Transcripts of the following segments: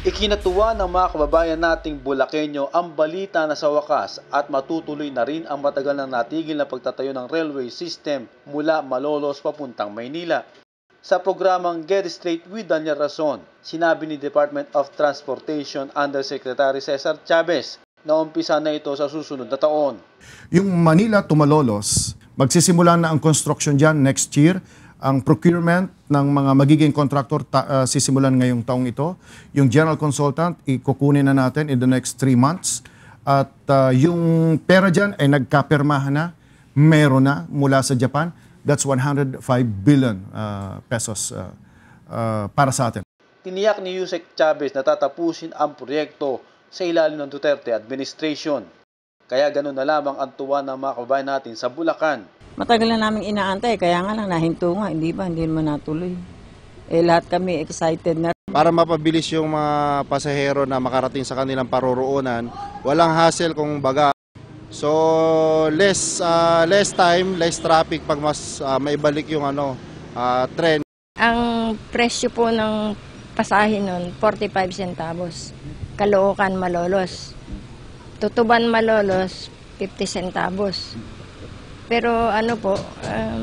Ikinatuwa ng mga kababayan nating Bulakenyo ang balita na sa wakas at matutuloy na rin ang matagal nang natigil na pagtatayo ng railway system mula Malolos papuntang Maynila. Sa programang Get Straight with Daniel Rason, sinabi ni Department of Transportation Undersecretary Cesar Chavez na umpisa na ito sa susunod na taon. Yung Manila to Malolos, magsisimula na ang construction dyan next year. Ang procurement ng mga magiging contractor sisimulan ngayong taong ito. Yung general consultant, ikukunin na natin in the next 3 months. At yung pera dyan ay nagkapirmahan na, meron na mula sa Japan. That's 105 billion pesos para sa atin. Tiniyak ni Yusek Chavez na tatapusin ang proyekto sa ilalim ng Duterte administration. Kaya ganun na lamang ang tuwa ng mga kababayan natin sa Bulacan. Matagal na namin inaantay, kaya nga lang nahinto nga, hindi naman natuloy. Lahat kami excited na. Para mapabilis yung mga pasahero na makarating sa kanilang paroroonan, walang hassle kung baga. So less time, less traffic pag mas maibalik yung tren. Ang presyo po ng pasahe nun, 45 centavos. Caloocan, Malolos. Tutuban, Malolos, 50 centavos. Pero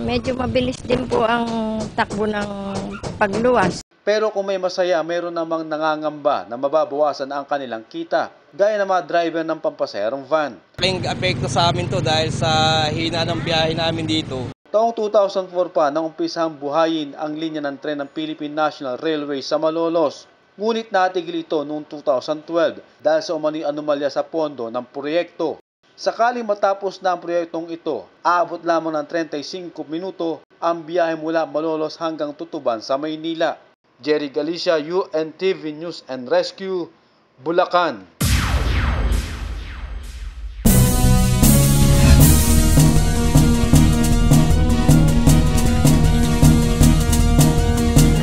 medyo mabilis din po ang takbo ng pagluwas. Pero kung may masaya, meron namang nangangamba na mababawasan ang kanilang kita, gaya ng mga driver ng pampasaherong van. May apekto sa amin to dahil sa hina ng biyahe namin dito. Taong 2004 pa nang umpisang buhayin ang linya ng tren ng Philippine National Railway sa Malolos. Ngunit natigil ito noong 2012 dahil sa umano'y anomalya sa pondo ng proyekto. Sakaling matapos na ang proyektong ito, aabot lamang ng 35 minuto ang biyahe mula Malolos hanggang Tutuban sa Maynila. Jerry Galicia, UNTV News and Rescue, Bulacan.